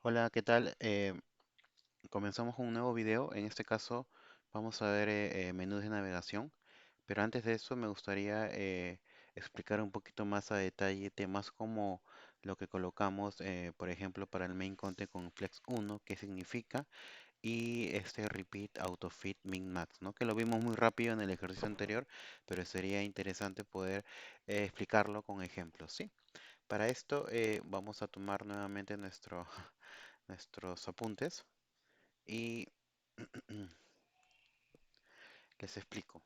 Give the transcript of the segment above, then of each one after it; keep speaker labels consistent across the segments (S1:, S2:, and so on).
S1: Hola, ¿qué tal? Comenzamos con un nuevo video. En este caso vamos a ver menús de navegación, pero antes de eso me gustaría explicar un poquito más a detalle temas como lo que colocamos, por ejemplo, para el main content con Flex 1, qué significa, y este repeat autofit min max, ¿no? Que lo vimos muy rápido en el ejercicio anterior, pero sería interesante poder explicarlo con ejemplos, ¿sí? Para esto vamos a tomar nuevamente nuestros apuntes. Y les explico.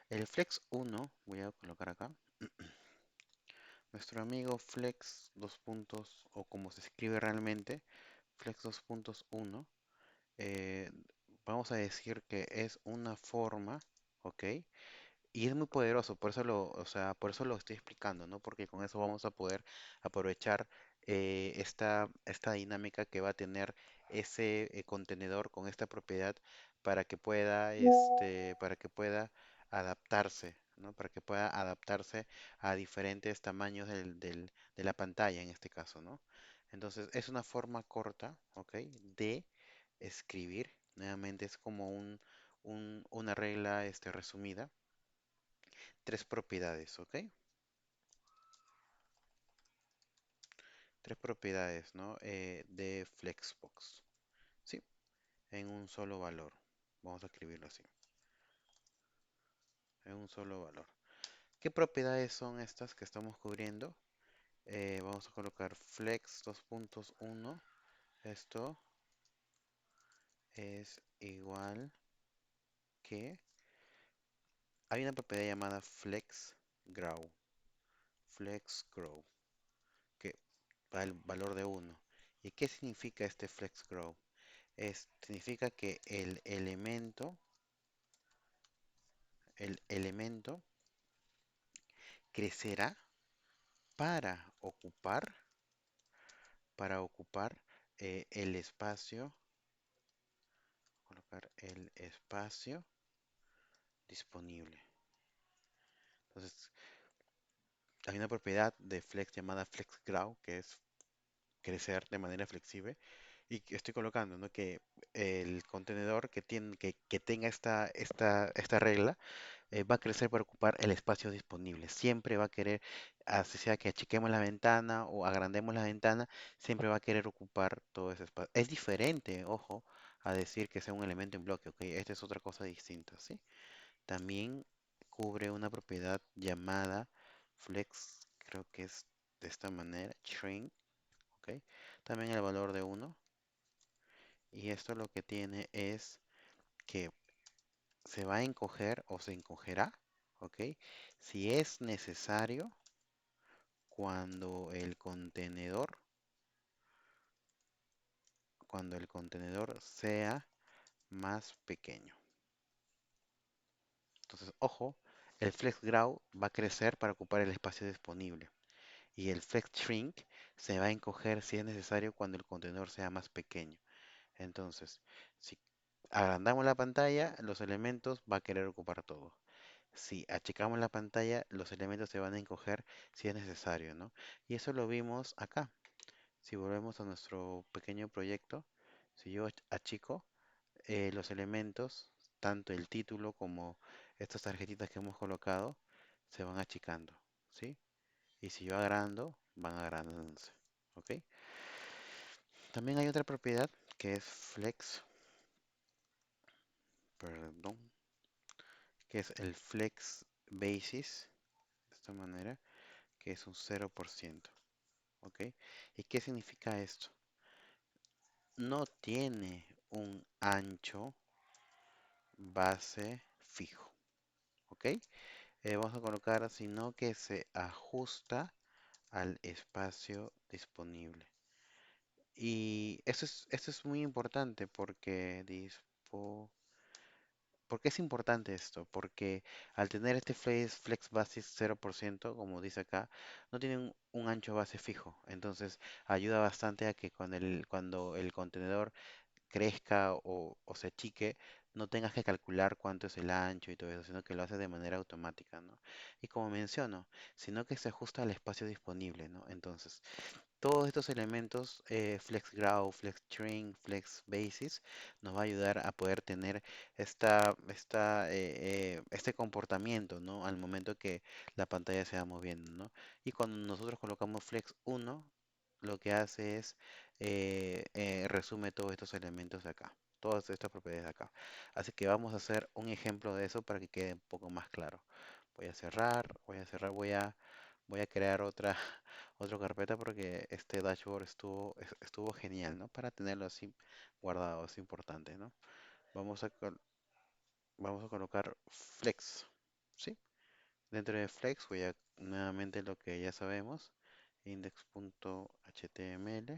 S1: El Flex 1, voy a colocar acá. Nuestro amigo Flex 2 puntos, o como se escribe realmente, Flex 2.1, eh, vamos a decir que es una forma, ¿ok? Y es muy poderoso, por eso o sea, por eso lo estoy explicando, ¿no? Porque con eso vamos a poder aprovechar esta dinámica que va a tener ese contenedor con esta propiedad para que pueda adaptarse, ¿no? Para que pueda adaptarse a diferentes tamaños de la pantalla en este caso, ¿no? Entonces, es una forma corta, ¿ok? De escribir. Nuevamente es como una regla resumida. Tres propiedades, ¿ok? Tres propiedades, ¿no? De Flexbox, ¿sí? En un solo valor. Vamos a escribirlo así, en un solo valor. ¿Qué propiedades son estas que estamos cubriendo? Vamos a colocar flex 2.1. Esto es igual que... Hay una propiedad llamada flex grow, que va el valor de 1. ¿Y qué significa este flex grow? Significa que el elemento crecerá para ocupar, el espacio, colocar el espacio disponible. Entonces, hay una propiedad de Flex llamada FlexGrow, que es crecer de manera flexible. Y que estoy colocando, ¿no? Que el contenedor que tenga esta regla va a crecer para ocupar el espacio disponible. Siempre va a querer, así sea que achiquemos la ventana o agrandemos la ventana, siempre va a querer ocupar todo ese espacio. Es diferente, ojo, a decir que sea un elemento en bloque, ¿ok? Esta es otra cosa distinta, ¿sí? También cubre una propiedad llamada flex, creo que es de esta manera, shrink, ¿ok? También el valor de 1. Y esto lo que tiene es que se va a encoger o se encogerá, ¿ok? Si es necesario cuando el contenedor sea más pequeño. Entonces, ojo, el FlexGrow va a crecer para ocupar el espacio disponible. Y el FlexShrink se va a encoger si es necesario cuando el contenedor sea más pequeño. Entonces, si agrandamos la pantalla, los elementos va a querer ocupar todo. Si achicamos la pantalla, los elementos se van a encoger si es necesario, ¿no? Y eso lo vimos acá. Si volvemos a nuestro pequeño proyecto, si yo achico los elementos, tanto el título como estas tarjetitas que hemos colocado, se van achicando, ¿sí? Y si yo agrando, van agrandándose, ¿ok? También hay otra propiedad que es flex, perdón, que es el flex basis, de esta manera, que es un 0%. ¿Ok? ¿Y qué significa esto? No tiene un ancho base fijo. ¿Ok? Vamos a colocar, sino que se ajusta al espacio disponible. Y eso es muy importante porque ¿por qué es importante esto? Porque al tener este flex basis 0%, como dice acá, no tiene un ancho base fijo. Entonces ayuda bastante a que cuando el contenedor crezca o se achique, no tengas que calcular cuánto es el ancho y todo eso, sino que lo hace de manera automática, ¿no? Y como menciono, sino que se ajusta al espacio disponible, ¿no? Entonces, Todos estos elementos, Flex Grow, Flex Shrink, Flex Basis, nos va a ayudar a poder tener este comportamiento, ¿no? Al momento que la pantalla se va moviendo, ¿no? Y cuando nosotros colocamos Flex 1, lo que hace es resume todos estos elementos de acá, todas estas propiedades de acá. Así que vamos a hacer un ejemplo de eso para que quede un poco más claro. Voy a crear otra carpeta porque este dashboard estuvo genial, ¿no? Para tenerlo así guardado, es importante, ¿no? Vamos a, col- vamos a colocar flex, ¿sí? Dentro de flex voy a nuevamente lo que ya sabemos, index.html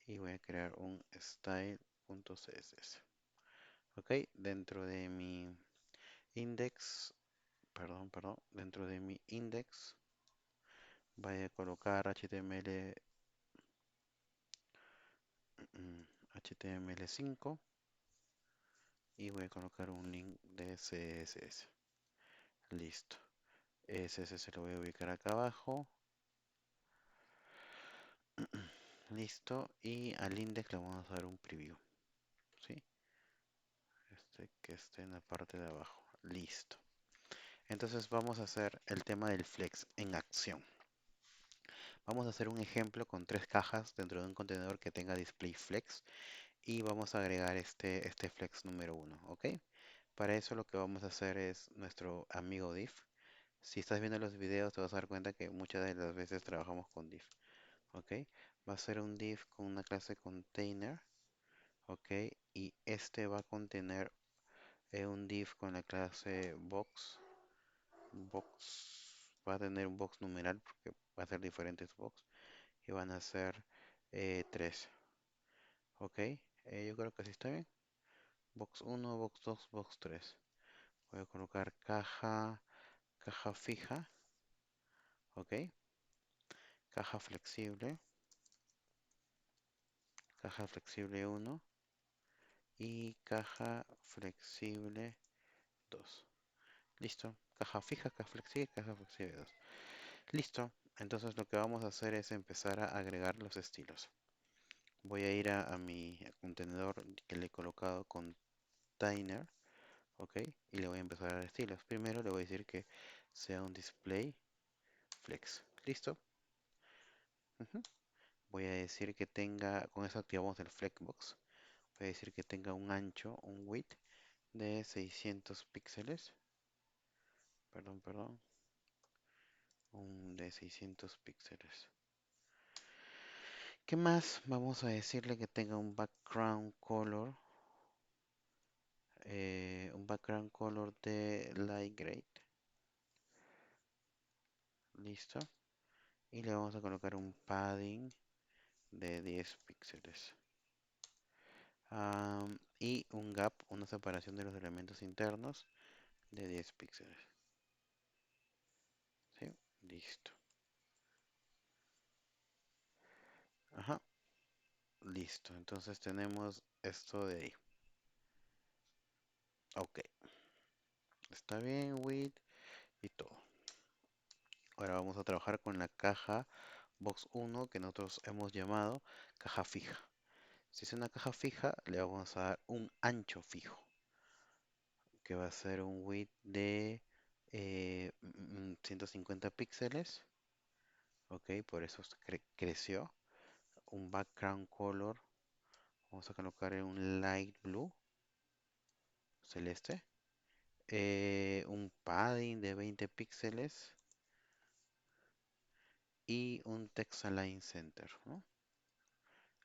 S1: y voy a crear un style.css. Ok, dentro de mi index, dentro de mi index voy a colocar HTML5 y voy a colocar un link de CSS. Listo. CSS lo voy a ubicar acá abajo. Listo. Y al index le vamos a dar un preview. ¿Sí? Que esté en la parte de abajo. Listo. Entonces vamos a hacer el tema del flex en acción. Vamos a hacer un ejemplo con tres cajas dentro de un contenedor que tenga display flex y vamos a agregar este flex número uno, ¿ok? Para eso lo que vamos a hacer es nuestro amigo div. Si estás viendo los videos te vas a dar cuenta que muchas de las veces trabajamos con div, ¿ok? Va a ser un div con una clase container, ¿ok? Y este va a contener un div con la clase box va a tener un box numeral porque va a ser diferentes box y van a ser tres, ¿ok? Yo creo que así está bien. Box uno, box 2, box 3. Voy a colocar caja fija, ¿ok? Caja flexible uno y caja flexible 2. Listo. Caja flexible 2. Listo. Entonces lo que vamos a hacer es empezar a agregar los estilos. Voy a ir a mi contenedor que le he colocado container, ¿ok? Y le voy a empezar a dar estilos. Primero le voy a decir que sea un display flex. ¿Listo? Ujú. Voy a decir que tenga, con eso activamos el flexbox. Voy a decir que tenga un ancho, un width de 600 píxeles. Perdón. De 600 píxeles. ¿Qué más? Vamos a decirle que tenga un background color de light gray. Listo. Y le vamos a colocar un padding de 10 píxeles. Y un gap, una separación de los elementos internos de 10 píxeles. ¿Sí? Listo. Ajá. Listo. Entonces tenemos esto de ahí. Ok. Está bien, width y todo. Ahora vamos a trabajar con la caja box 1 que nosotros hemos llamado caja fija. Si es una caja fija, le vamos a dar un ancho fijo, que va a ser un width de 150 píxeles. Ok, por eso creció. Un background color, vamos a colocar en un light blue, celeste. Un padding de 20 píxeles y un text align center, ¿no?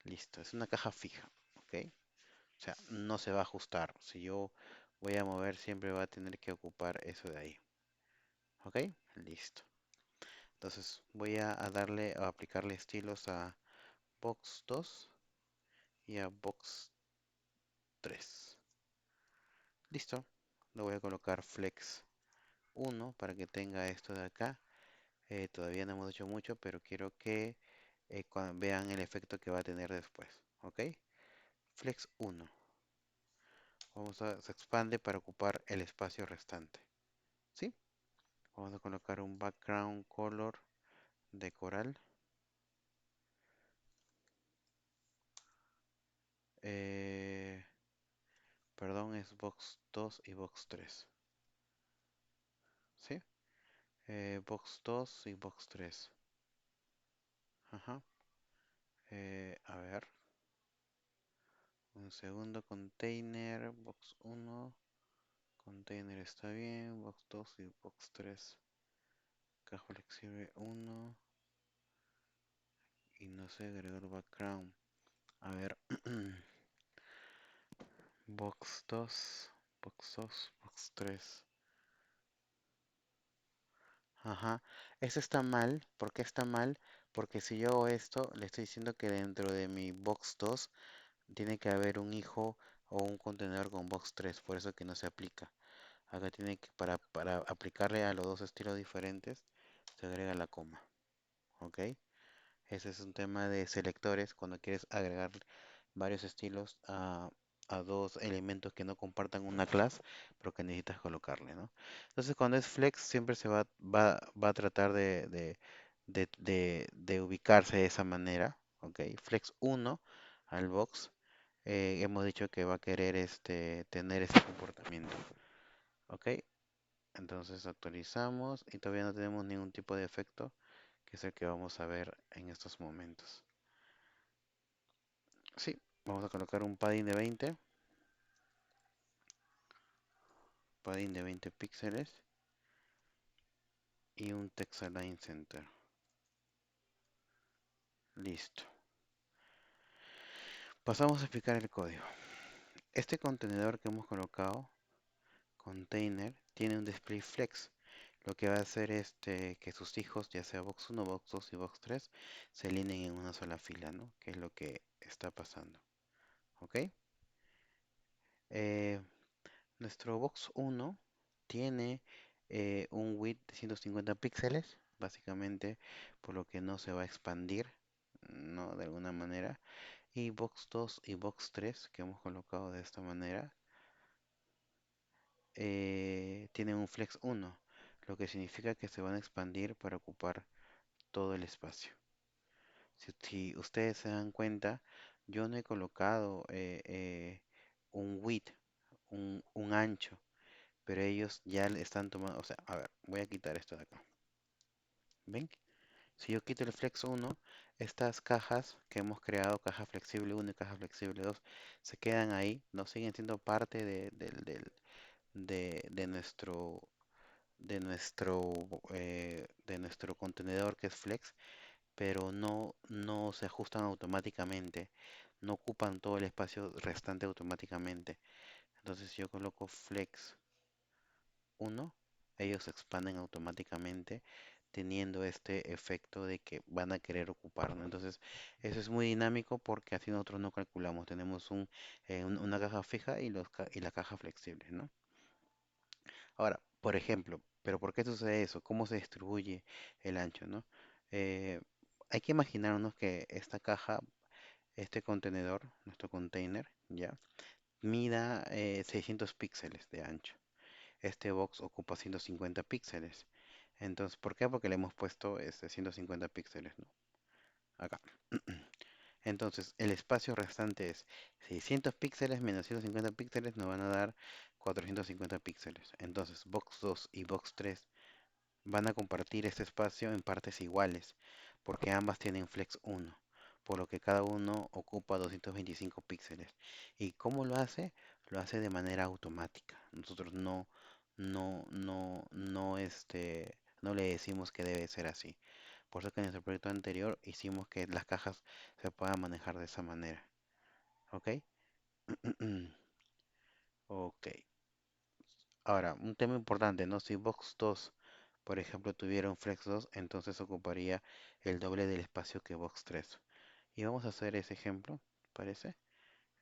S1: Listo, es una caja fija, ¿ok? O sea, no se va a ajustar. Si yo voy a mover, siempre va a tener que ocupar eso de ahí. ¿Ok? Listo. Entonces voy a aplicarle estilos a box 2 y a box 3. Listo. Le voy a colocar flex 1 para que tenga esto de acá. Todavía no hemos hecho mucho, pero quiero que vean el efecto que va a tener después. ¿Ok? Flex 1. Se expande para ocupar el espacio restante. ¿Sí? Vamos a colocar un background color de coral. eh, perdón, es box 2 y box 3. ¿Sí? Box 2 y box 3. Ajá. A ver, un segundo, container, box 1, container está bien, box 2 y box 3. Caja flexible 1 y no sé, agregar background. A ver, box 2, box 2, box 3. Ajá, eso está mal. ¿Por qué está mal? Porque si yo hago esto, le estoy diciendo que dentro de mi box 2 tiene que haber un hijo o un contenedor con box 3, por eso que no se aplica. Acá tiene que, para aplicarle a los dos estilos diferentes, se agrega la coma, ¿ok? Ese es un tema de selectores cuando quieres agregar varios estilos a dos elementos que no compartan una clase, pero que necesitas colocarle, ¿no? Entonces, cuando es flex, siempre va a tratar de ubicarse de esa manera, ¿ok? Flex uno al box, hemos dicho que va a querer tener ese comportamiento, ¿ok? Entonces actualizamos y todavía no tenemos ningún tipo de efecto, que es el que vamos a ver en estos momentos. Sí, vamos a colocar un padding de 20 píxeles y un text align center. Listo. Pasamos a explicar el código. Este contenedor que hemos colocado, container, tiene un display flex. Lo que va a hacer es que sus hijos, ya sea box 1, box 2 y box 3, se alineen en una sola fila, ¿no? Que es lo que está pasando. ¿Ok? Eh, Nuestro box 1 tiene un width de 150 píxeles, básicamente, por lo que no se va a expandir, ¿no? De alguna manera. Y box 2 y box 3, que hemos colocado de esta manera, tienen un flex 1, lo que significa que se van a expandir para ocupar todo el espacio. Si ustedes se dan cuenta, yo no he colocado un width, un ancho, pero ellos ya le están tomando, o sea, a ver, voy a quitar esto de acá. ¿Ven? Si yo quito el Flex 1, estas cajas que hemos creado, caja flexible 1 y caja flexible 2, se quedan ahí, no siguen siendo parte de nuestro contenedor que es Flex, pero no se ajustan automáticamente, no ocupan todo el espacio restante automáticamente. Entonces, si yo coloco Flex 1, ellos se expanden automáticamente teniendo este efecto de que van a querer ocupar, ¿no? Entonces, eso es muy dinámico porque así nosotros no calculamos. Tenemos una caja fija y la caja flexible, ¿no? Ahora, por ejemplo, ¿pero por qué sucede eso? ¿Cómo se distribuye el ancho, ¿no? Eh, Hay que imaginarnos que esta caja, este contenedor, nuestro container, ¿ya? Mida 600 píxeles de ancho. Este box ocupa 150 píxeles. Entonces, ¿por qué? Porque le hemos puesto 150 píxeles, ¿no? Acá. Entonces, el espacio restante es 600 píxeles menos 150 píxeles nos van a dar 450 píxeles. Entonces, box 2 y box 3 van a compartir este espacio en partes iguales, porque ambas tienen flex 1, por lo que cada uno ocupa 225 píxeles. ¿Y cómo lo hace? Lo hace de manera automática. Nosotros no le decimos que debe ser así. Por eso que en nuestro proyecto anterior hicimos que las cajas se puedan manejar de esa manera. ¿Ok? Ok. Ahora, un tema importante, ¿no? Si Box 2, por ejemplo, tuviera un Flex 2, entonces ocuparía el doble del espacio que Box 3. Y vamos a hacer ese ejemplo, ¿parece?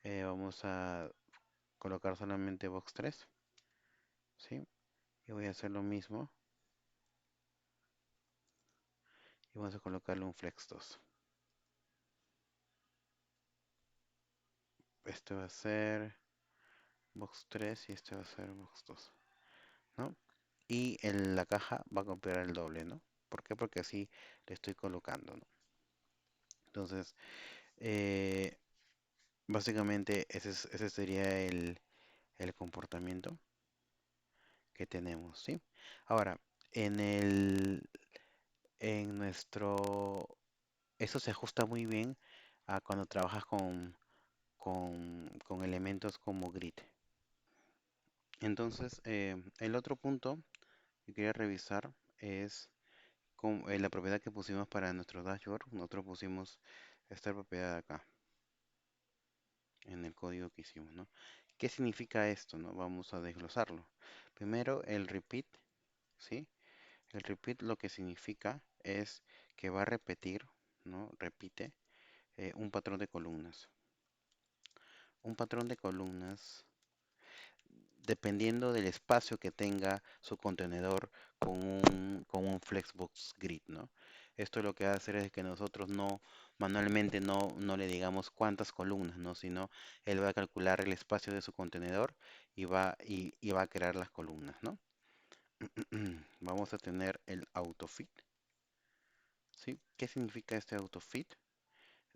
S1: Vamos a colocar solamente Box 3, ¿sí? Y voy a hacer lo mismo y vamos a colocarle un Flex 2. Este va a ser Box 3 y este va a ser Box 2, ¿no? Y en la caja va a copiar el doble, ¿no? ¿Por qué? Porque así le estoy colocando, ¿no? Entonces, eh, Básicamente ese sería el comportamiento que tenemos, ¿sí? Ahora, en en nuestro, eso se ajusta muy bien a cuando trabajas con elementos como grid. Entonces, el otro punto que quería revisar es la propiedad que pusimos para nuestro dashboard. Nosotros pusimos esta propiedad acá, en el código que hicimos, ¿no? ¿Qué significa esto, no? Vamos a desglosarlo. Primero, el repeat, ¿sí? El repeat lo que significa es que va a repetir, ¿no? Repite un patrón de columnas. Un patrón de columnas dependiendo del espacio que tenga su contenedor con un Flexbox Grid, ¿no? Esto lo que va a hacer es que nosotros manualmente no le digamos cuántas columnas, ¿no? Sino él va a calcular el espacio de su contenedor y va a crear las columnas, ¿no? Vamos a tener el autofit, ¿sí? ¿Qué significa este autofit?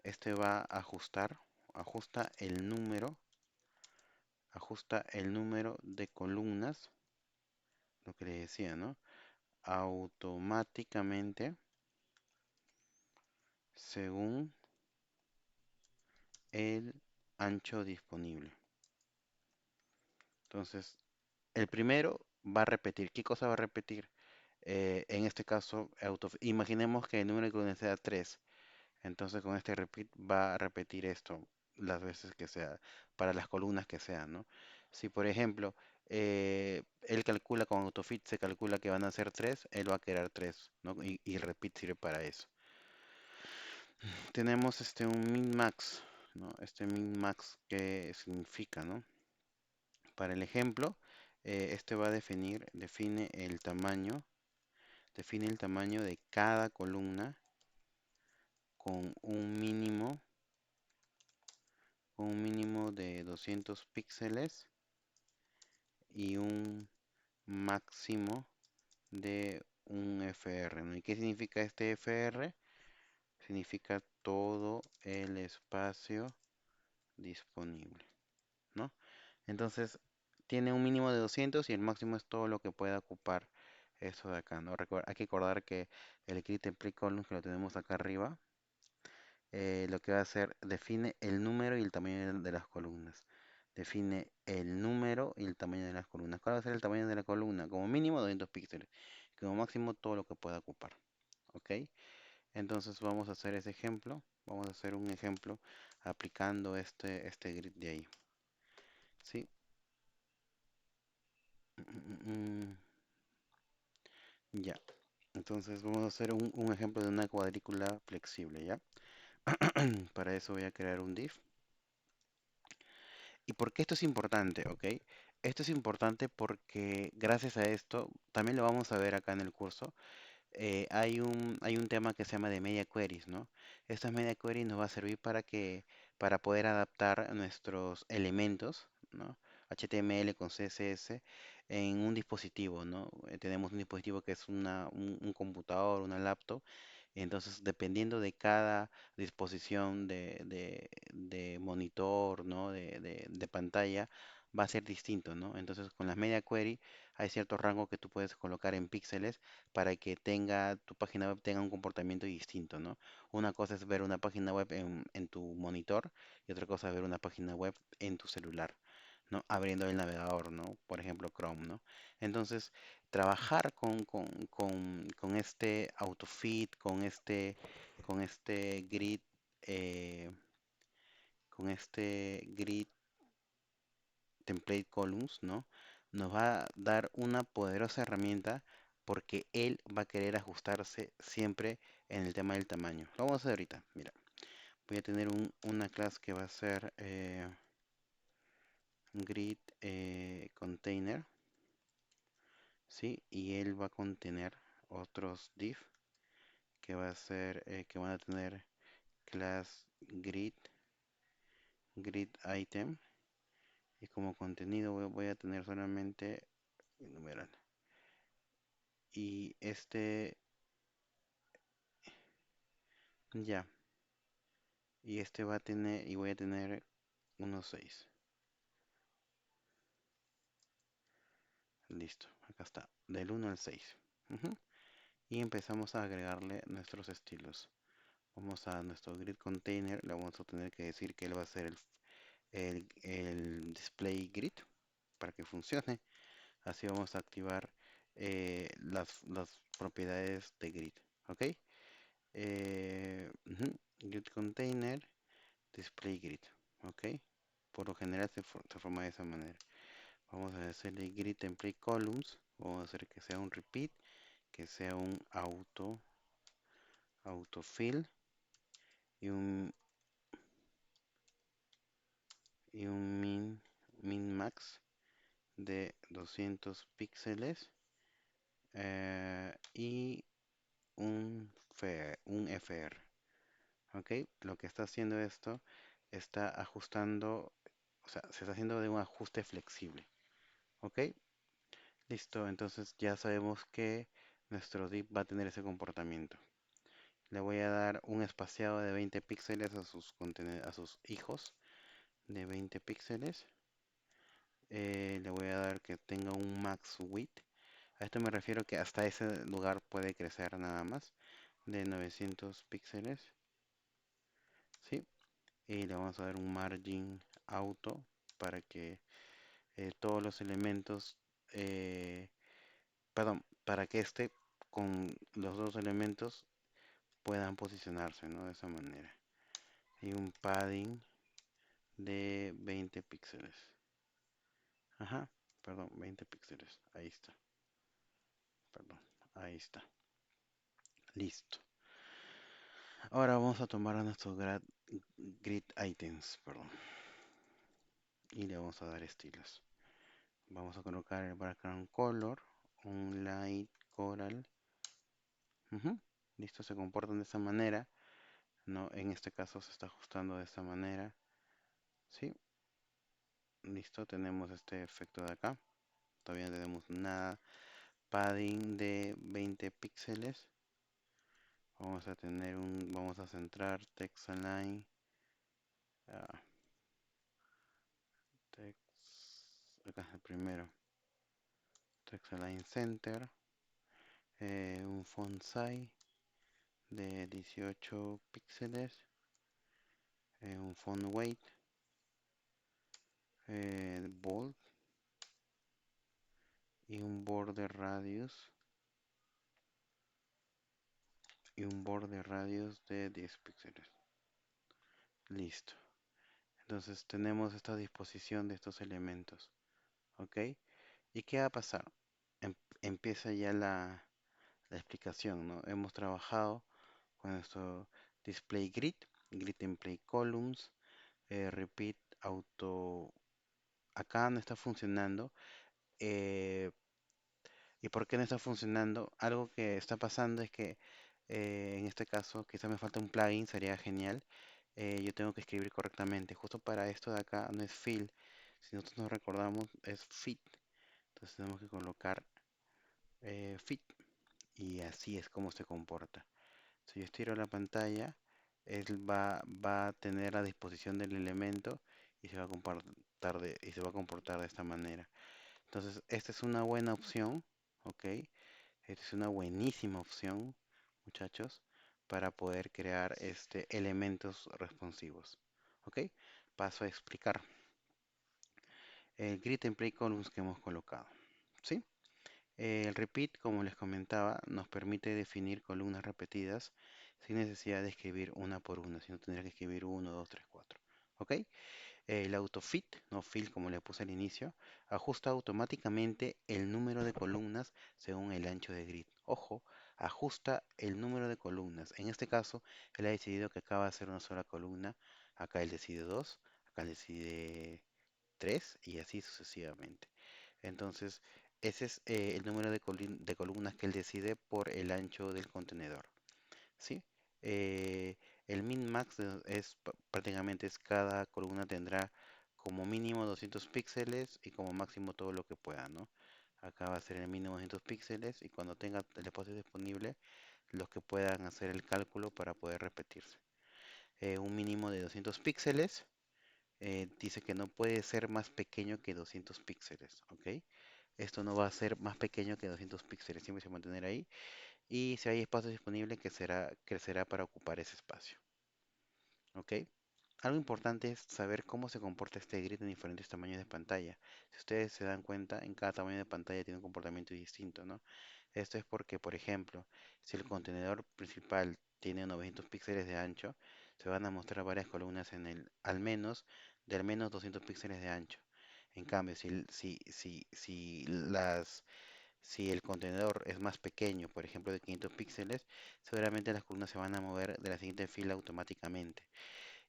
S1: Este va a ajusta ajusta el número de columnas, lo que le decía, ¿no? Automáticamente según el ancho disponible. Entonces, el primero va a repetir. ¿Qué cosa va a repetir? En este caso, imaginemos que el número de columnas sea 3. Entonces, con este repeat va a repetir esto las veces que sea, para las columnas que sean, ¿no? Si, por ejemplo, él calcula con autofit, se calcula que van a ser 3, él va a crear 3, ¿no? Y repeat sirve para eso. Tenemos un min-max, ¿no? Este min-max, ¿qué significa, no? Para el ejemplo, este va a define el tamaño de cada columna con un mínimo de 200 píxeles y un máximo de un FR, ¿no? ¿Y qué significa este FR? Significa todo el espacio disponible, ¿no? Entonces, tiene un mínimo de 200 y el máximo es todo lo que pueda ocupar eso de acá, ¿no? Hay que recordar que el grid template columns que lo tenemos acá arriba, lo que va a hacer, define el número y el tamaño de las columnas. Define el número y el tamaño de las columnas. ¿Cuál va a ser el tamaño de la columna? Como mínimo 200 píxeles. Como máximo todo lo que pueda ocupar. ¿Ok? Entonces vamos a hacer ese ejemplo. Vamos a hacer un ejemplo aplicando este grid de ahí. ¿Sí? Ya. Entonces vamos a hacer un ejemplo de una cuadrícula flexible, ¿ya? Para eso voy a crear un div. ¿Y por qué esto es importante? ¿Ok? Esto es importante porque gracias a esto, también lo vamos a ver acá en el curso, hay un tema que se llama de media queries, ¿no? Estas media queries nos va a servir para poder adaptar nuestros elementos, ¿no? HTML con CSS en un dispositivo, ¿no? Tenemos un dispositivo que es un computador, una laptop, entonces dependiendo de cada disposición de monitor, ¿no? De pantalla, va a ser distinto, ¿no? Entonces con las media query hay cierto rango que tú puedes colocar en píxeles para que tu página web tenga un comportamiento distinto, ¿no? Una cosa es ver una página web en tu monitor y otra cosa es ver una página web en tu celular, ¿no? Abriendo el navegador, ¿no? Por ejemplo, Chrome, ¿no? Entonces, trabajar con este autofit, con este grid, eh, con este grid template columns, ¿no? Nos va a dar una poderosa herramienta porque él va a querer ajustarse siempre en el tema del tamaño. Lo vamos a hacer ahorita. Mira, voy a tener una clase que va a ser grid container, ¿sí? Y él va a contener otros div que va a ser que van a tener class grid item y como contenido voy a tener solamente numeral. Y ya, y este va a tener, y voy a tener 1.6. Listo, acá está, del 1 al 6. Ujú. Y empezamos a agregarle nuestros estilos. Vamos a nuestro grid container, le vamos a tener que decir que él va a ser el display grid para que funcione. Así vamos a activar las propiedades de grid. ¿Ok? Ujú, grid container, display grid. ¿Ok? Por lo general se forma de esa manera. Vamos a hacerle grid template columns. Vamos a hacer que sea un repeat, que sea un autofill y un min max de 200 píxeles y un FR. ¿Ok? Lo que está haciendo esto está ajustando, o sea, se está haciendo de un ajuste flexible. ¿Ok? Listo, entonces ya sabemos que nuestro div va a tener ese comportamiento. Le voy a dar un espaciado de 20 píxeles a sus hijos de 20 píxeles. Le voy a dar que tenga un max width. A esto me refiero que hasta ese lugar puede crecer nada más de 900 píxeles. ¿Sí? Y le vamos a dar un margin auto para que todos los elementos, eh, perdón, para que este con los dos elementos puedan posicionarse, ¿no? De esa manera. Y un padding de 20 píxeles. Ajá, perdón, 20 píxeles. Ahí está. Perdón, ahí está. Listo. Ahora vamos a tomar a nuestro grid items, perdón. Y le vamos a dar estilos. Vamos a colocar el background color, un light coral. Ujú. Listo, se comportan de esa manera. No, en este caso se está ajustando de esta manera. Sí, listo, tenemos este efecto de acá. Todavía no tenemos nada. Padding de 20 píxeles. Vamos a centrar text align. ah, Acá es el primero. Text align center. Un font size de 18 píxeles. Un font weight. Bold. Y un border radius. Y un border radius de 10 píxeles. Listo. Entonces tenemos esta disposición de estos elementos. ¿Ok? ¿Y qué va a pasar? Empieza ya la explicación, ¿no? Hemos trabajado con nuestro display grid, grid template columns, repeat auto. Acá no está funcionando. eh, ¿Y por qué no está funcionando? Algo que está pasando es que en este caso quizá me falta un plugin, sería genial. Yo tengo que escribir correctamente. Justo para esto de acá no es fill. Si nosotros nos recordamos es fit. Entonces tenemos que colocar fit. Y así es como se comporta. Si yo estiro la pantalla, él va a tener a disposición del elemento y y se va a comportar de esta manera. Entonces, esta es una buena opción, ¿ok? Esta es una buenísima opción, muchachos, para poder crear elementos responsivos, ¿ok? Paso a explicar el grid template columns que hemos colocado, ¿sí? El repeat, como les comentaba, nos permite definir columnas repetidas sin necesidad de escribir una por una, sino tendría que escribir uno, 2, 3, 4. ¿Ok? El autofit, no fill como le puse al inicio, ajusta automáticamente el número de columnas según el ancho de grid. Ojo, ajusta el número de columnas. En este caso, él ha decidido que acá va a ser una sola columna, acá él decide dos, acá él decide tres y así sucesivamente. Entonces, ese es el número de columnas que él decide por el ancho del contenedor. ¿Sí? Eh, el min-max prácticamente cada columna tendrá como mínimo 200 píxeles y como máximo todo lo que pueda, ¿no? Acá va a ser el mínimo 200 píxeles y cuando tenga el espacio disponible, los que puedan hacer el cálculo para poder repetirse. Un mínimo de 200 píxeles dice que no puede ser más pequeño que 200 píxeles, ¿ok? Esto no va a ser más pequeño que 200 píxeles, siempre se va a mantener ahí. Y si hay espacio disponible, crecerá para ocupar ese espacio, ¿ok? Algo importante es saber cómo se comporta este grid en diferentes tamaños de pantalla. Si ustedes se dan cuenta, en cada tamaño de pantalla tiene un comportamiento distinto, ¿no? Esto es porque, por ejemplo, si el contenedor principal tiene 900 píxeles de ancho, se van a mostrar varias columnas de al menos 200 píxeles de ancho. En cambio, si el contenedor es más pequeño, por ejemplo de 500 píxeles, seguramente las columnas se van a mover de la siguiente fila automáticamente.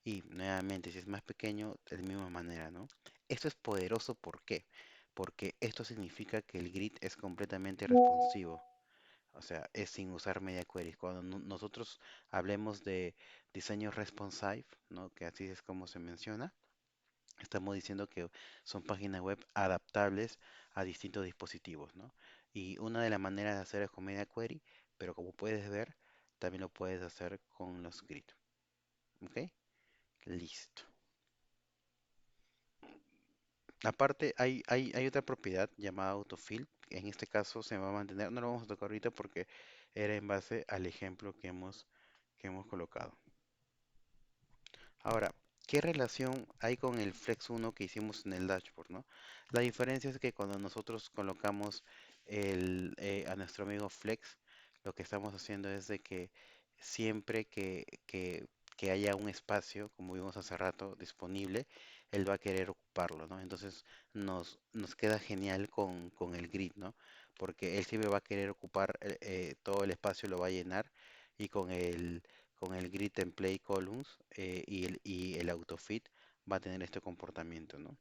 S1: Y nuevamente, si es más pequeño, de la misma manera, ¿no? Esto es poderoso, ¿por qué? Porque esto significa que el grid es completamente responsivo. O sea, es sin usar media queries. Cuando nosotros hablemos de diseño responsive, ¿no? Que así es como se menciona, estamos diciendo que son páginas web adaptables a distintos dispositivos, ¿no? Y una de las maneras de hacer es con media query, pero como puedes ver, también lo puedes hacer con los grid. ¿Ok? Listo. Aparte, hay otra propiedad llamada autofill. En este caso se va a mantener, no lo vamos a tocar ahorita porque era en base al ejemplo que hemos colocado. Ahora, ¿qué relación hay con el Flex 1 que hicimos en el dashboard, ¿no? La diferencia es que cuando nosotros colocamos a nuestro amigo Flex, lo que estamos haciendo es de que siempre que haya un espacio, como vimos hace rato, disponible, él va a querer ocuparlo, ¿no? Entonces nos queda genial con el grid, ¿no? Porque él siempre va a querer ocupar todo el espacio, lo va a llenar y con el grid template columns y el autofit va a tener este comportamiento, ¿no?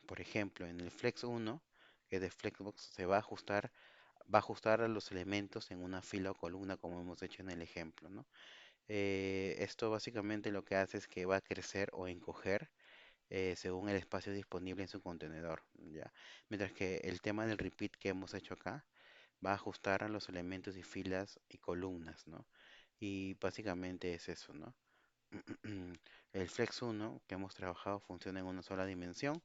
S1: Por ejemplo, en el Flex 1, que es de Flexbox, va a ajustar a los elementos en una fila o columna como hemos hecho en el ejemplo, ¿no? Esto básicamente lo que hace es que va a crecer o encoger según el espacio disponible en su contenedor, ¿ya? Mientras que el tema del repeat que hemos hecho acá va a ajustar a los elementos y filas y columnas, ¿no? Y básicamente es eso, ¿no? El Flex 1 que hemos trabajado funciona en una sola dimensión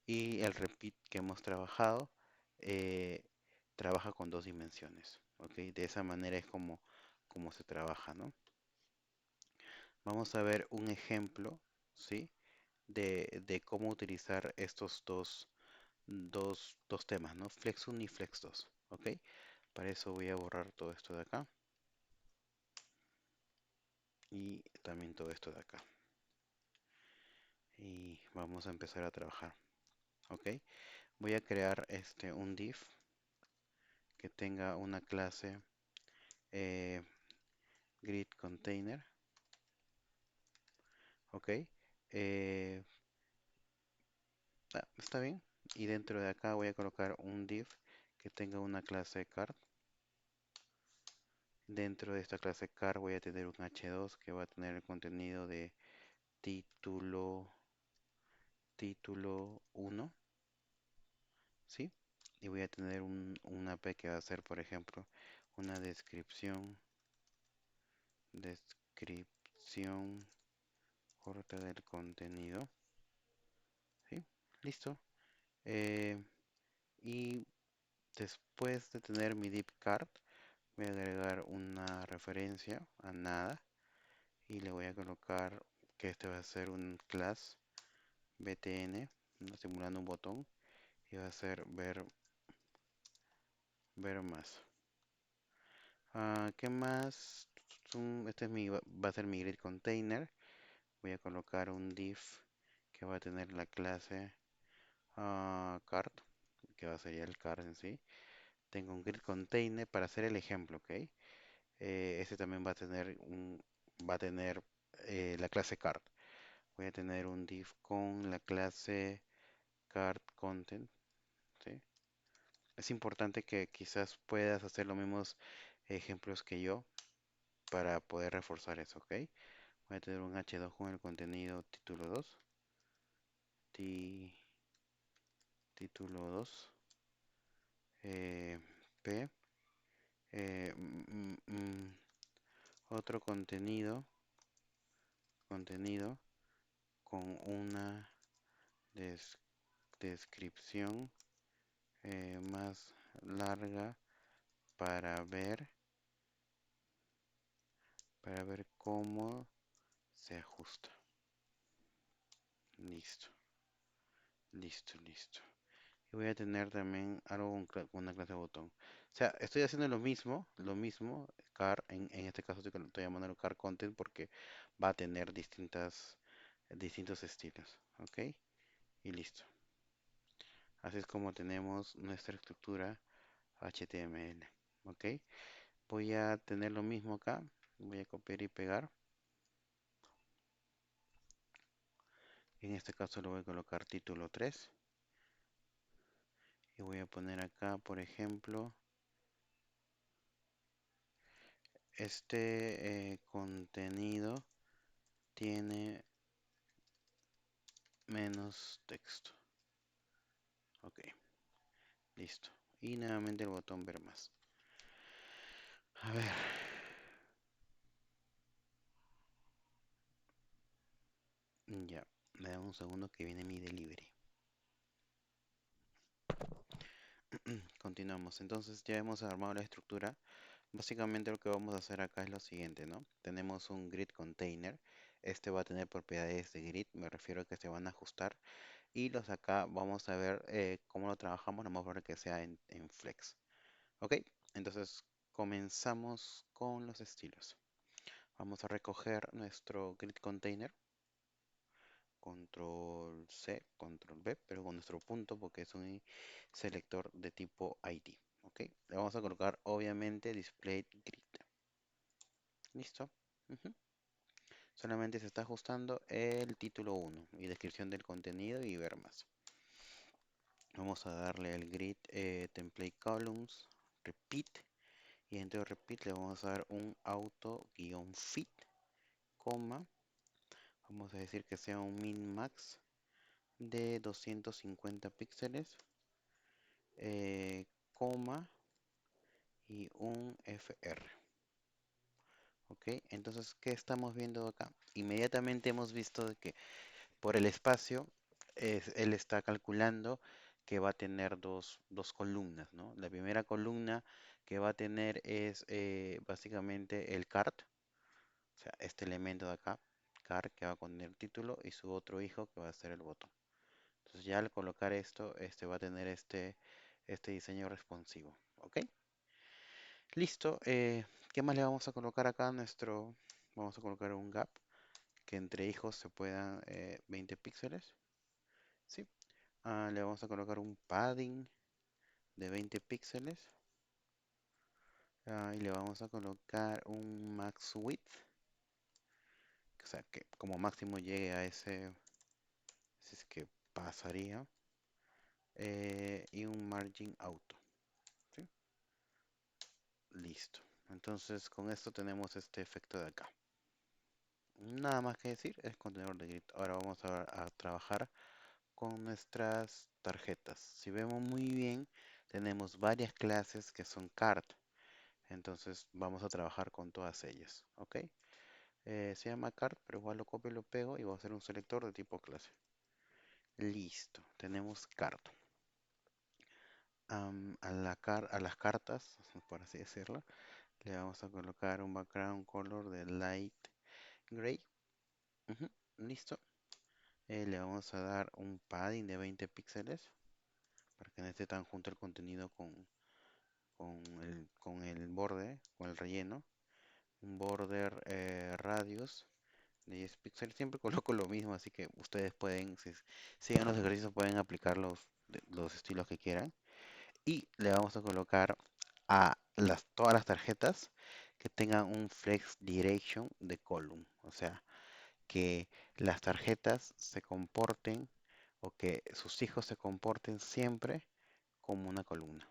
S1: y el Repeat que hemos trabajado eh, trabaja con dos dimensiones, ¿ok? De esa manera es como se trabaja, ¿no? Vamos a ver un ejemplo, ¿sí? De cómo utilizar estos dos temas, ¿no? Flex 1 y Flex 2, ¿ok? Para eso voy a borrar todo esto de acá y también todo esto de acá. Y vamos a empezar a trabajar, ¿ok? Voy a crear un div que tenga una clase eh, grid container, ¿ok? Eh, está bien. Y dentro de acá voy a colocar un div que tenga una clase card. Dentro de esta clase card voy a tener un h2 que va a tener el contenido de título, título 1, ¿sí? Y voy a tener una p que va a ser, por ejemplo, una descripción corta del contenido, ¿sí? Listo. Eh, y después de tener mi div card, voy a agregar una referencia a nada y le voy a colocar que este va a ser un class btn, ¿no? Simulando un botón y va a ser ver más. ¿Qué más? Este va a ser mi grid container. Voy a colocar un div que va a tener la clase card, que va a ser ya el card en sí. Tengo un grid container para hacer el ejemplo, ¿ok? Este también va a tener la clase card. Voy a tener un div con la clase card content, ¿sí? Es importante que quizás puedas hacer los mismos ejemplos que yo para poder reforzar eso, ¿ok? Voy a tener un h2 con el contenido título 2, título 2, p, eh, mm, mm, otro contenido con una des- descripción más larga para ver cómo se ajusta. Listo, listo, listo. Y voy a tener también algo con una clase de botón. O sea, estoy haciendo lo mismo, car, en este caso estoy llamando car content porque va a tener distintos estilos, ¿ok? Y listo. Así es como tenemos nuestra estructura HTML, ¿ok? Voy a tener lo mismo acá, voy a copiar y pegar. En este caso le voy a colocar título 3 y voy a poner acá, por ejemplo, este contenido tiene menos texto. Ok, listo. Y nuevamente el botón ver más. A ver, ya, me da un segundo que viene mi delivery. Continuamos. Entonces ya hemos armado la estructura. Básicamente lo que vamos a hacer acá es lo siguiente, ¿no? Tenemos un grid container. Este va a tener propiedades de grid, me refiero a que se van a ajustar. Y los de acá vamos a ver cómo lo trabajamos, vamos a ver que sea en Flex. Ok, entonces comenzamos con los estilos. Vamos a recoger nuestro grid container, control C, control V, pero con nuestro punto porque es un selector de tipo ID. Ok, le vamos a colocar obviamente display grid. Listo. Ujú. Solamente se está ajustando el título 1 y descripción del contenido y ver más. Vamos a darle el grid template columns, repeat, y dentro de repeat le vamos a dar un auto-fit, coma, vamos a decir que sea un min max de 250 píxeles, coma y un fr. Ok, entonces, ¿qué estamos viendo acá? Inmediatamente hemos visto de que por el espacio, él está calculando que va a tener dos columnas, ¿no? La primera columna que va a tener es básicamente el cart, o sea, este elemento de acá, cart, que va a contener el título, y su otro hijo que va a ser el botón. Entonces ya al colocar esto, este va a tener este diseño responsivo, ¿ok? Listo. ¿Qué más le vamos a colocar acá a nuestro? Vamos a colocar un gap que entre hijos se puedan 20 píxeles, ¿sí? Le vamos a colocar un padding de 20 píxeles. Y le vamos a colocar un max width, o sea, que como máximo llegue a ese, si es que pasaría, y un margin auto, ¿sí? Listo. Entonces con esto tenemos este efecto de acá. Nada más que decir, es contenedor de grid. Ahora vamos a trabajar con nuestras tarjetas. Si vemos muy bien, tenemos varias clases que son card. Entonces vamos a trabajar con todas ellas, ¿ok? Se llama card, pero igual lo copio y lo pego y voy a hacer un selector de tipo clase. Listo, tenemos card. A las cartas, por así decirlo, le vamos a colocar un background color de light gray. Ujú, listo. Le vamos a dar un padding de 20 píxeles para que no esté tan junto el contenido con el borde, con el relleno. Un border radius de 10 píxeles. Siempre coloco lo mismo, así que ustedes pueden, si siguen los ejercicios, pueden aplicar los estilos que quieran. Y le vamos a colocar a todas las tarjetas que tengan un flex direction de column. O sea, que las tarjetas se comporten o que sus hijos se comporten siempre como una columna.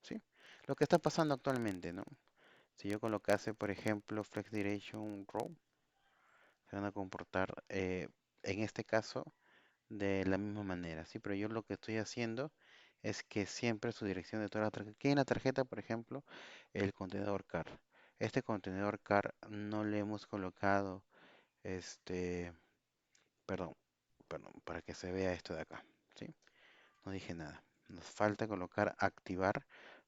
S1: ¿Sí? Lo que está pasando actualmente, ¿no? Si yo colocase, por ejemplo, flex direction row, se van a comportar en este caso de la misma manera, ¿sí? Pero yo lo que estoy haciendo es que siempre su dirección de toda la tarjeta, aquí en la tarjeta, por ejemplo, el contenedor car. Este contenedor car no le hemos colocado, este, perdón, perdón, para que se vea esto de acá, ¿sí? No dije nada. Nos falta colocar, activar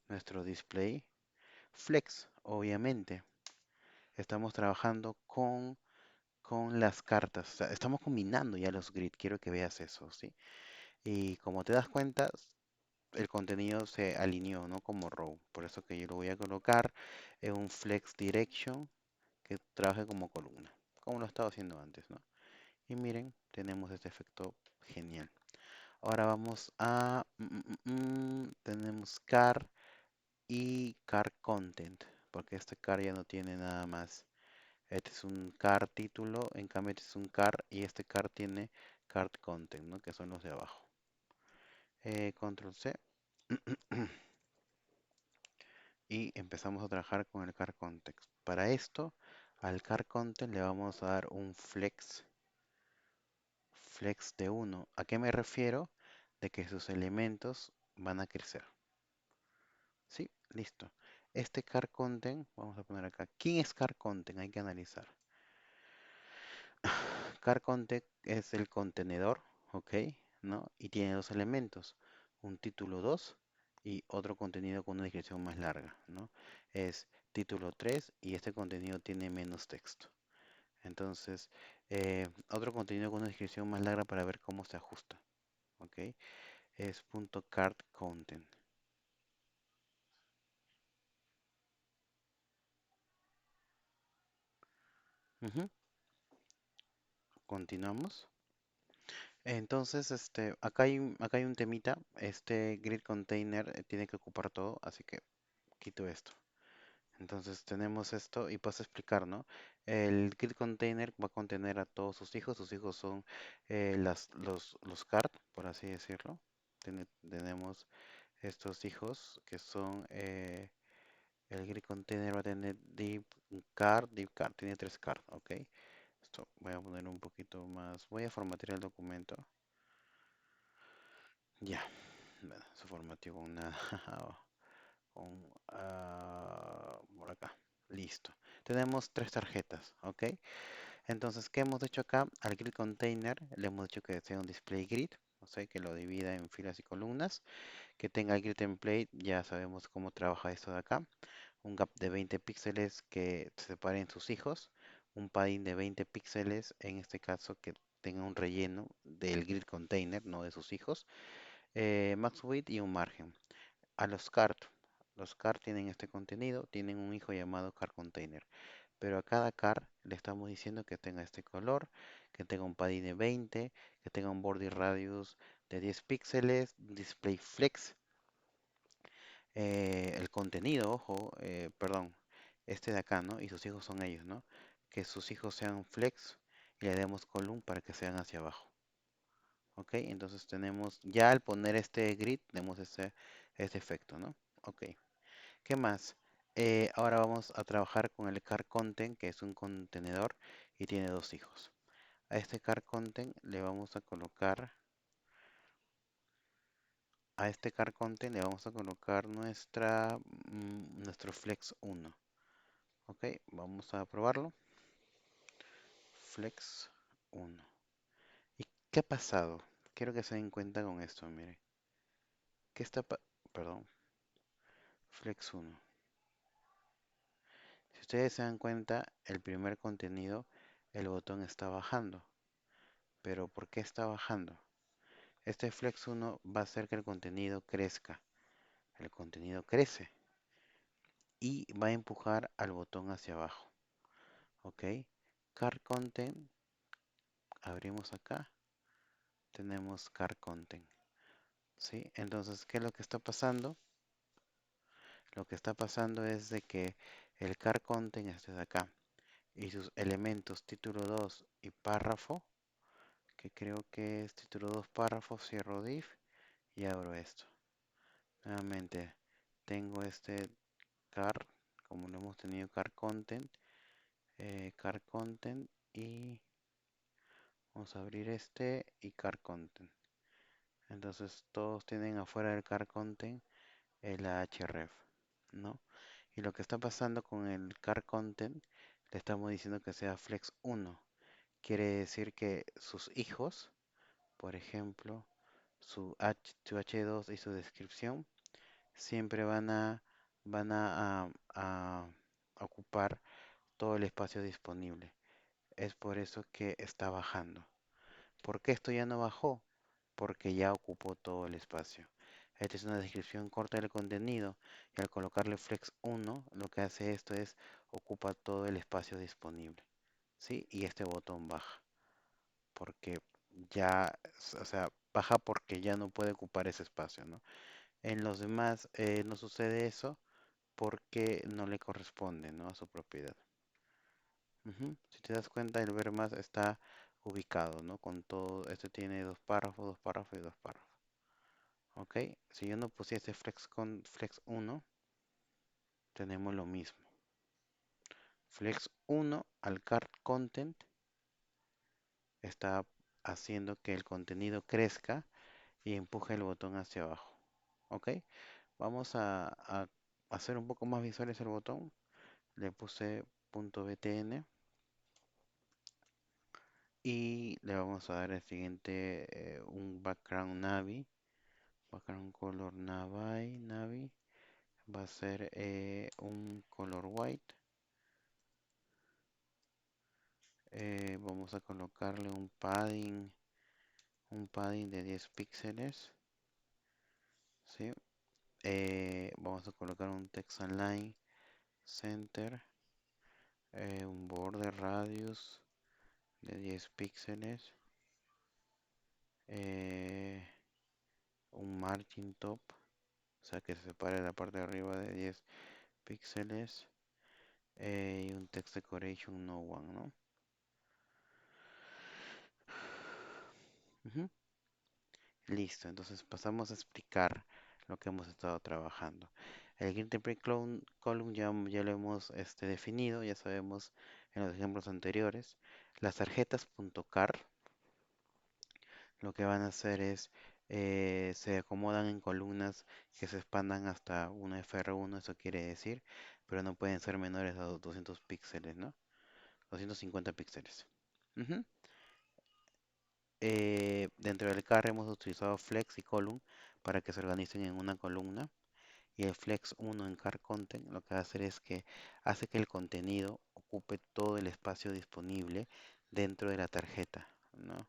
S1: nuestro display flex, obviamente. Estamos trabajando con las cartas, o sea, estamos combinando ya los grid, quiero que veas eso, ¿sí? Y como te das cuenta, el contenido se alineó, ¿no? Como row, por eso que yo lo voy a colocar en un flex direction que trabaje como columna, como lo estaba haciendo antes, ¿no? Y miren, tenemos este efecto genial. Ahora vamos a... tenemos car y car content, porque este car ya no tiene nada más. Este es un car título, en cambio este es un car y este car tiene card content, ¿no? Que son los de abajo. Control C y empezamos a trabajar con el car context. Para esto, al car content le vamos a dar un flex de 1. ¿A qué me refiero? De que sus elementos van a crecer. ¿Sí? Listo. Este car content, vamos a poner acá. ¿Quién es car content? Hay que analizar. Car content es el contenedor, ¿ok? ¿No? Y tiene dos elementos, un título 2 y otro contenido con una descripción más larga, ¿no? Es título 3 y este contenido tiene menos texto. Entonces, otro contenido con una descripción más larga para ver cómo se ajusta, ¿ok? Es punto card content. Ujú. Continuamos. Entonces, acá hay un temita. Este grid container tiene que ocupar todo, así que quito esto. Entonces tenemos esto y paso a explicar, ¿no? El grid container va a contener a todos sus hijos. Sus hijos son los card, por así decirlo. Tenemos estos hijos que son el grid container va a tener div card, tiene tres card, ¿ok? Esto voy a poner un poquito más, voy a formatear el documento. Ya, bueno, se formateó con nada, por acá, listo. Tenemos tres tarjetas, ¿ok? Entonces, ¿qué hemos hecho acá? Al grid container le hemos dicho que sea un display grid, o sea, que lo divida en filas y columnas, que tenga el grid template, ya sabemos cómo trabaja esto de acá, un gap de 20 píxeles que separen sus hijos, un padding de 20 píxeles, en este caso que tenga un relleno del grid container, no de sus hijos, max width y un margen. A los card tienen este contenido, tienen un hijo llamado card container, pero a cada card le estamos diciendo que tenga este color, que tenga un padding de 20, que tenga un border radius de 10 píxeles, display flex, el contenido, ojo, perdón, este de acá, ¿no? Y sus hijos son ellos, ¿no? Que sus hijos sean flex y le demos column para que sean hacia abajo. ¿Ok? Entonces tenemos, ya al poner este grid, tenemos este efecto, ¿no? Ok. ¿Qué más? Ahora vamos a trabajar con el car content, que es un contenedor y tiene dos hijos. A este car content le vamos a colocar, a este car content le vamos a colocar nuestro flex 1. Ok, vamos a probarlo. Flex 1. ¿Y qué ha pasado? Quiero que se den cuenta con esto, mire. ¿Qué está Perdón, Flex 1. Si ustedes se dan cuenta, el primer contenido, el botón está bajando. Pero ¿por qué está bajando? Este Flex 1 va a hacer que el contenido crezca. El contenido crece y va a empujar al botón hacia abajo. ¿Ok? Car Content, abrimos acá, tenemos Car Content. ¿Sí? Entonces, ¿qué es lo que está pasando? Lo que está pasando es de que el car content este de acá y sus elementos título 2 y párrafo, que creo que es título 2 párrafo, cierro div y abro esto. Nuevamente tengo este car, como lo hemos tenido car content y vamos a abrir este y car content. Entonces todos tienen afuera del car content el href, ¿no? Y lo que está pasando con el car content, le estamos diciendo que sea flex 1. Quiere decir que sus hijos por ejemplo, su H2 y su descripción, siempre van a ocupar todo el espacio disponible. Es por eso que está bajando. ¿Por qué esto ya no bajó? Porque ya ocupó todo el espacio. Esta es una descripción corta del contenido y al colocarle flex 1, lo que hace esto es ocupa todo el espacio disponible. ¿Sí? Y este botón baja porque ya, o sea, baja porque ya no puede ocupar ese espacio, ¿no? En los demás no sucede eso porque no le corresponde, ¿no? A su propiedad. Ujú. Si te das cuenta, el ver más está ubicado, ¿no? Con todo, este tiene dos párrafos y dos párrafos. ¿Ok? Si yo no pusiese flex con flex 1, tenemos lo mismo. Flex 1 al cart content está haciendo que el contenido crezca y empuje el botón hacia abajo. ¿Ok? Vamos a hacer un poco más visuales el botón. Le puse .btn y le vamos a dar el siguiente, un background navy, background color navy, va a ser un color white. Vamos a colocarle un padding de 10 píxeles, ¿sí? Vamos a colocar un text align center, un border radius de 10 píxeles, eh, un margin top, o sea que se separe la parte de arriba de 10 píxeles, y un text decoration no one, ¿no? Ujú. Listo, entonces pasamos a explicar lo que hemos estado trabajando. El Green Template Column ya lo hemos definido, ya sabemos en los ejemplos anteriores. Las tarjetas.car lo que van a hacer es, se acomodan en columnas que se expandan hasta una FR1, eso quiere decir, pero no pueden ser menores a 200 píxeles, ¿no? 250 píxeles. Ujú. Dentro del car hemos utilizado flex y column para que se organicen en una columna. Y el flex 1 en car content lo que va a hacer es que hace que el contenido ocupe todo el espacio disponible dentro de la tarjeta, ¿no?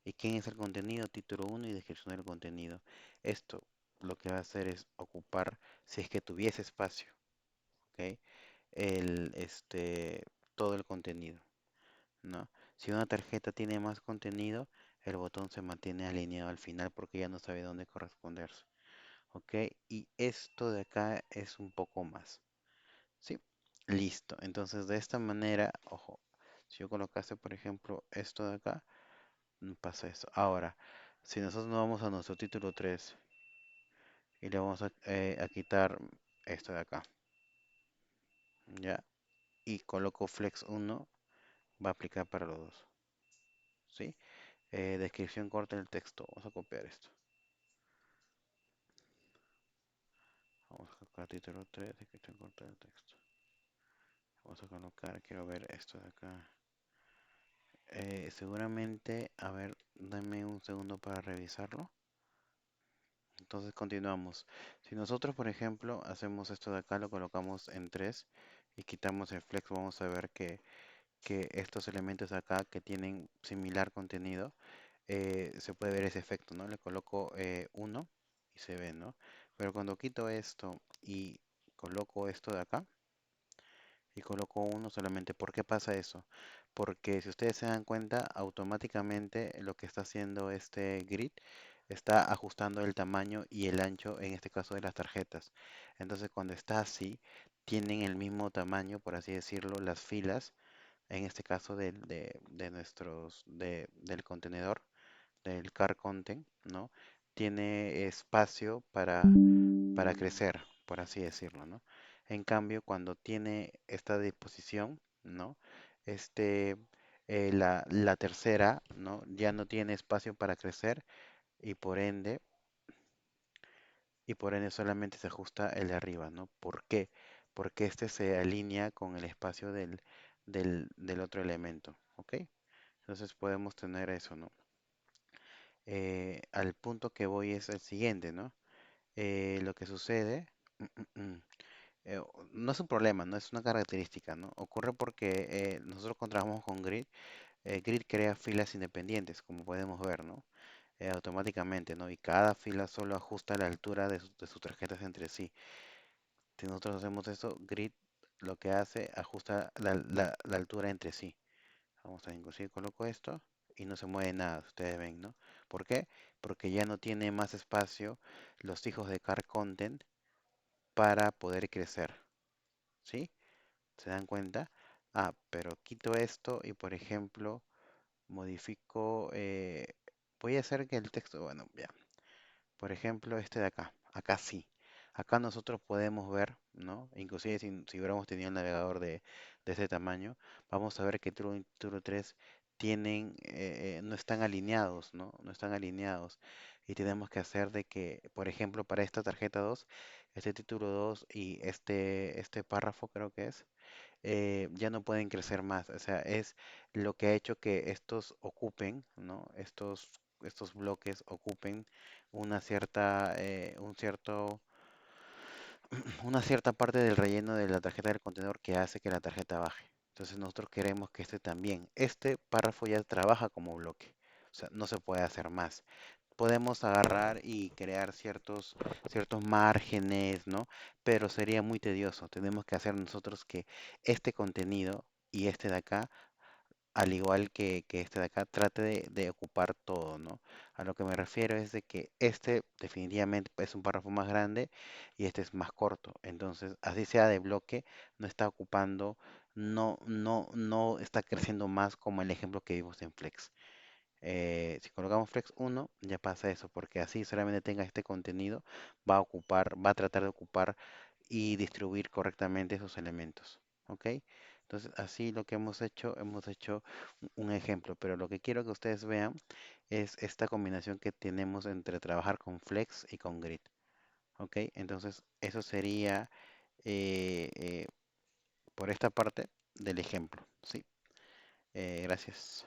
S1: ¿Y quién es el contenido? Título 1 y descripción del contenido. Esto lo que va a hacer es ocupar, si es que tuviese espacio, ¿ok? Todo el contenido, ¿no? Si una tarjeta tiene más contenido, el botón se mantiene alineado al final porque ya no sabe dónde corresponderse, ¿ok? Y esto de acá es un poco más, ¿sí? Listo. Entonces, de esta manera, ojo, si yo colocase, por ejemplo, esto de acá, pasa eso. Ahora, si nosotros nos vamos a nuestro título 3 y le vamos a quitar esto de acá, ¿ya? Y coloco flex 1, va a aplicar para los dos, ¿sí? Descripción corta del texto. Vamos a copiar esto. Vamos a colocar título 3, descripción corta del texto. Vamos a colocar, quiero ver esto de acá. Seguramente, a ver, dame un segundo para revisarlo. Entonces continuamos. Si nosotros, por ejemplo, hacemos esto de acá, lo colocamos en 3 y quitamos el flex, vamos a ver que estos elementos acá que tienen similar contenido, se puede ver ese efecto, ¿no? Le coloco 1 y se ve, ¿no? Pero cuando quito esto y coloco esto de acá y coloco uno solamente, ¿por qué pasa eso? Porque si ustedes se dan cuenta, automáticamente lo que está haciendo este grid está ajustando el tamaño y el ancho, en este caso de las tarjetas. Entonces cuando está así, tienen el mismo tamaño, por así decirlo, las filas, en este caso del contenedor, del car content, ¿no? Tiene espacio para crecer, por así decirlo, ¿no? En cambio, cuando tiene esta disposición, ¿no? Este, la tercera, ¿no? Ya no tiene espacio para crecer y por ende solamente se ajusta el de arriba, ¿no? ¿Por qué? Porque este se alinea con el espacio del otro elemento, ¿ok? Entonces podemos tener eso, ¿no? Al punto que voy es el siguiente, ¿no? Lo que sucede, no es un problema, no es una característica, ¿no? Ocurre porque nosotros cuando trabajamos con Grid, Grid crea filas independientes, como podemos ver, ¿no? Automáticamente, ¿no? Y cada fila solo ajusta la altura de sus tarjetas entre sí. Si nosotros hacemos eso, Grid lo que hace, ajusta la altura entre sí. Vamos a inclusive coloco esto y no se mueve nada, ustedes ven, ¿no? ¿Por qué? Porque ya no tiene más espacio los hijos de car content para poder crecer, ¿sí? ¿Se dan cuenta? Ah, pero quito esto y por ejemplo modifico, voy a hacer que el texto, bueno, ya, por ejemplo este de acá, acá sí. Acá nosotros podemos ver, ¿no? Inclusive si hubiéramos tenido el navegador de ese tamaño, vamos a ver que True y True 3 tienen, no están alineados, ¿no? No están alineados. Y tenemos que hacer de que, por ejemplo, para esta tarjeta 2, este título 2 y este párrafo creo que es, ya no pueden crecer más. O sea, es lo que ha hecho que estos ocupen, ¿no? Estos bloques ocupen un cierto, una cierta parte del relleno de la tarjeta del contenedor que hace que la tarjeta baje. Entonces nosotros queremos que este también, este párrafo ya trabaja como bloque. O sea, no se puede hacer más. Podemos agarrar y crear ciertos márgenes, ¿no? Pero sería muy tedioso. Tenemos que hacer nosotros que este contenido y este de acá, al igual que este de acá, trate de ocupar todo, ¿no? A lo que me refiero es de que este definitivamente es un párrafo más grande y este es más corto. Entonces, así sea de bloque, no está ocupando, no está creciendo más como el ejemplo que vimos en Flex. Si colocamos Flex 1, ya pasa eso, porque así solamente tenga este contenido, va a tratar de ocupar y distribuir correctamente esos elementos. ¿Ok? Entonces, así lo que hemos hecho un ejemplo, pero lo que quiero que ustedes vean es esta combinación que tenemos entre trabajar con Flex y con Grid. ¿Ok? Entonces, eso sería por esta parte del ejemplo. ¿Sí? Gracias.